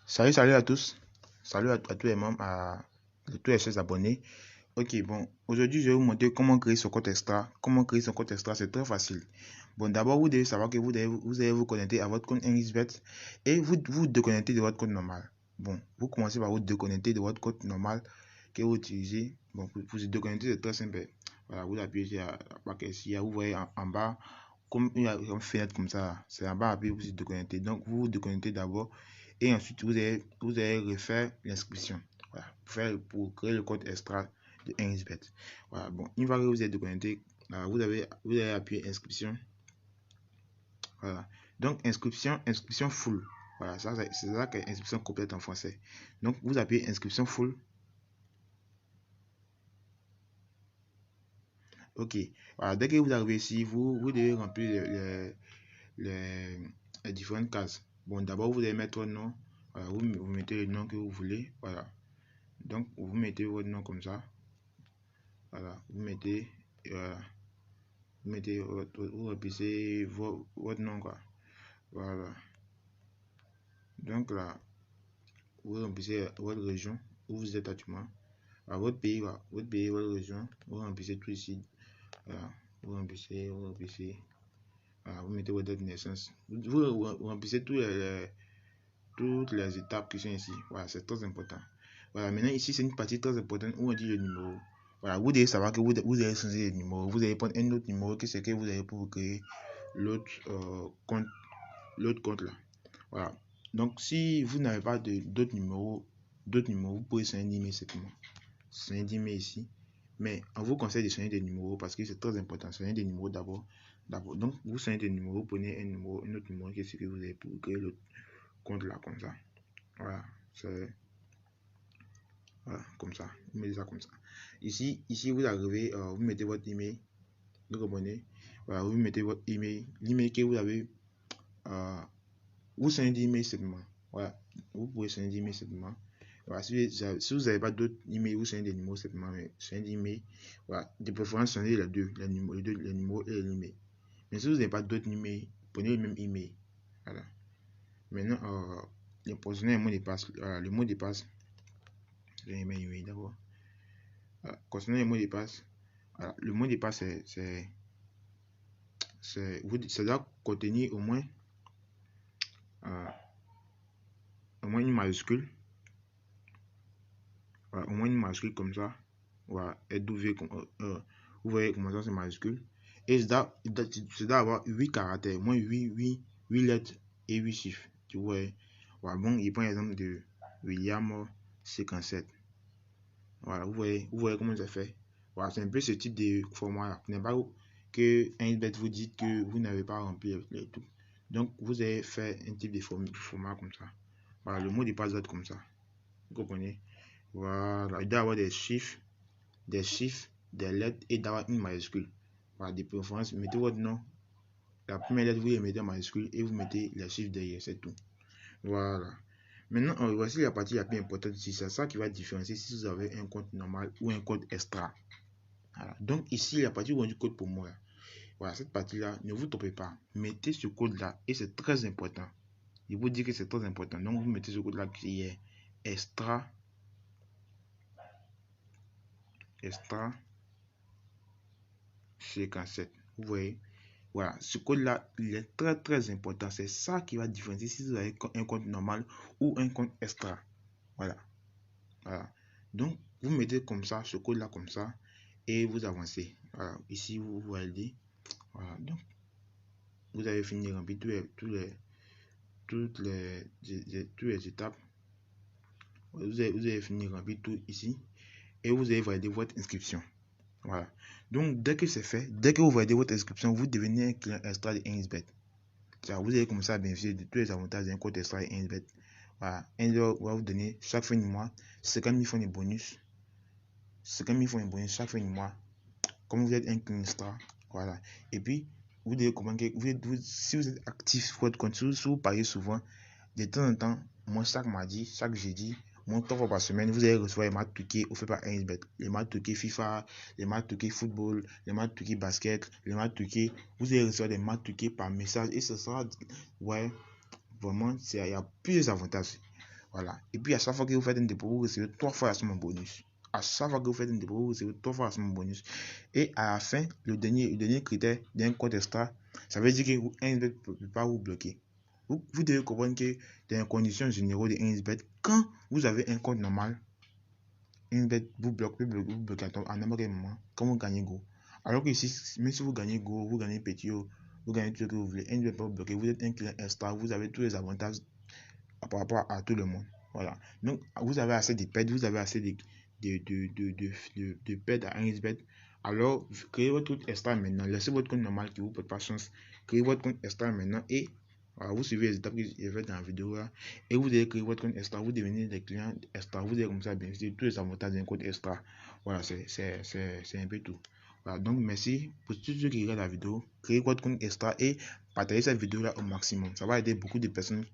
Salut à tous. Salut à tous les membres, à tous les chers abonnés. Ok, bon, aujourd'hui, je vais vous montrer comment créer son compte extra. Comment créer son compte extra, c'est très facile. Bon, d'abord, vous devez savoir que vous allez vous connecter à votre compte 1xBet et vous déconnecter de votre compte normal. Bon, vous commencez par vous déconnecter de votre compte normal que vous utilisez. Bon, pour vous déconnecter, c'est très simple. Voilà, vous appuyez sur la barre ici, vous voyez en bas, comme une fenêtre comme ça. C'est en bas, appuyez vous déconnecter. Donc, vous vous déconnectez d'abord et ensuite, vous allez refaire l'inscription. Voilà, pour créer le compte extra de 1xBet. Voilà, bon, une fois que vous êtes déconnecté, vous allez appuyer inscription. Voilà, donc inscription full. Voilà, c'est ça que inscription complète en français. Donc, vous appuyez inscription full. Ok, voilà, dès que vous arrivez ici, vous devez remplir les différentes cases. Bon, d'abord, vous allez mettre votre nom. Voilà, vous mettez le nom que vous voulez. Voilà. Donc, vous mettez votre nom comme ça. Voilà, vous mettez vous remplissez votre nom, quoi. Voilà. Donc là, vous remplissez votre région où vous êtes actuellement. À votre pays, voilà. Votre pays, votre région. Vous remplissez tout ici. Voilà. Vous remplissez. Voilà, vous mettez votre date de naissance. Vous remplissez toutes les étapes qui sont ici. Voilà, c'est très important. Voilà, maintenant ici, c'est une partie très importante où on dit le numéro. Voilà, vous devez savoir que vous allez changer le numéro. Vous allez prendre un autre numéro que c'est que vous avez pour créer l'autre compte là. Voilà. Donc, si vous n'avez pas d'autres numéros, vous pouvez changer d'email simplement. Changer d'email ici. Mais on vous conseille de changer des numéros parce que c'est très important. Changer des numéros d'abord. Donc, vous changez des numéros, vous prenez un autre numéro que c'est que vous avez pour créer le compte là, comme ça. Voilà. C'est voilà, comme ça. Vous mettez ça comme ça. Ici vous arrivez, vous mettez votre email. Vous abonnez. Voilà, vous mettez votre email. L'email que vous avez. Vous changez d'email simplement. Voilà, vous pouvez changer d'email simplement. Voilà, si vous n'avez pas d'autres emails, vous changez des numéros simplement, mais changez d'email. Voilà, de préférence, changez les deux, les numéros et l'email. Mais si vous n'avez pas d'autres emails, prenez le même email. Voilà. Maintenant, le positionner le mot de passe. Voilà, le mot de passe. Je vais mettre email d'abord. Voilà, concernant le mot de passe. Voilà, le mot de passe, ça doit contenir au moins une majuscule. Voilà, au moins une majuscule comme ça. Voilà, W, vous voyez comment ça c'est majuscule. Et ça doit avoir 8 caractères, moins 8 lettres et 8 chiffres. Tu vois. Voilà, bon, il prend l'exemple de William 57. Voilà, vous voyez comment ça fait. Voilà, c'est un peu ce type de format là. N'est pas que 1xBet vous dit que vous n'avez pas rempli les tout. Donc, vous allez faire un type de format comme ça. Voilà, le mot de passe doit être comme ça. Vous comprenez? Voilà, il doit y avoir des chiffres, des lettres et d'avoir une majuscule. Voilà, de préférence, mettez votre nom. La première lettre, vous les mettez en majuscule et vous mettez les chiffres derrière, c'est tout. Voilà. Maintenant, voici la partie la plus importante ici. C'est ça qui va différencier si vous avez un compte normal ou un compte extra. Voilà. Donc, ici, la partie où on dit code pour moi. Voilà, cette partie-là, ne vous trompez pas. Mettez ce code-là et c'est très important. Je vous dis que c'est très important. Donc, vous mettez ce code-là qui est extra 57. Vous voyez, voilà, ce code-là, il est très très important. C'est ça qui va différencier si vous avez un compte normal ou un compte extra. Voilà, voilà. Donc, vous mettez comme ça, ce code-là comme ça, et vous avancez. Voilà, ici vous voyez. Voilà, donc vous avez fini de remplir toutes les étapes. Vous avez fini de remplir tout ici, et vous avez validé votre inscription. Voilà. Donc, dès que c'est fait, dès que vous validez votre inscription, vous devenez un client extra de 1xBet. Vous allez commencer à bénéficier de tous les avantages d'un compte extra de 1xBet. Voilà. 1xBet va vous donner chaque fin du mois 50 000 francs de bonus. 50 000 francs de bonus chaque fin du mois. Comme vous êtes un client extra. Voilà. Et puis, vous devez comprendre que si vous êtes actif sur votre compte, si vous pariez souvent, de temps en temps, moi chaque mardi, chaque jeudi, moins 3 fois par semaine, vous allez recevoir les matchs truqués offerts par 1xBet. Les matchs truqués FIFA, les matchs truqués football, les matchs truqués basket, les matchs truqués. Vous allez recevoir des matchs truqués par message et ce sera, ouais, vraiment, il y a plusieurs avantages. Voilà. Et puis, à chaque fois que vous faites un dépôt, vous recevez 3 fois la somme en bonus. À chaque fois que vous faites un dépôt, vous recevez 3 fois la somme en bonus. Et à la fin, le dernier critère d'un compte extra, ça veut dire que 1xBet ne peut pas vous bloquer. Vous devez comprendre que dans les conditions générales de 1xBet, quand vous avez un compte normal, 1xBet vous bloque à n'importe quel moment quand vous gagnez go. Alors que ici, même si vous gagnez go, vous gagnez petit, vous gagnez tout ce que vous voulez, 1xBet peut pas vous bloquer. Vous êtes un client extra, vous avez tous les avantages par rapport à tout le monde. Voilà. Donc, vous avez assez de paids, vous avez assez de paids à 1xBet. Alors, créez votre compte extra maintenant. Laissez votre compte normal qui vous porte pas chance. Créez votre compte extra maintenant et voilà, vous suivez les étapes que j'ai faites dans la vidéo là. Et vous allez créer votre compte extra. Vous devenez des clients extra. Vous allez comme ça bénéficier de tous les avantages d'un compte extra. Voilà, c'est un peu tout. Voilà, donc merci pour tous ceux qui regardent la vidéo. Créez votre compte extra et partagez cette vidéo là au maximum. Ça va aider beaucoup de personnes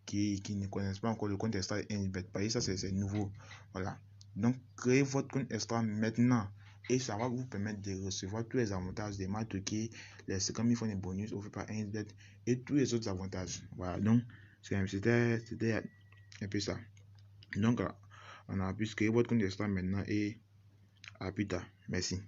qui ne connaissent pas encore le compte extra et 1xBet. Parce que ça, c'est nouveau. Voilà. Donc, créez votre compte extra maintenant. Et ça va vous permettre de recevoir tous les avantages des matchs qui les 50 000 francs de bonus offerts par 1xBet et tous les autres avantages. Voilà. Donc, c'était un peu ça. Donc, on a pu créer votre compte extra maintenant et à plus tard. Merci.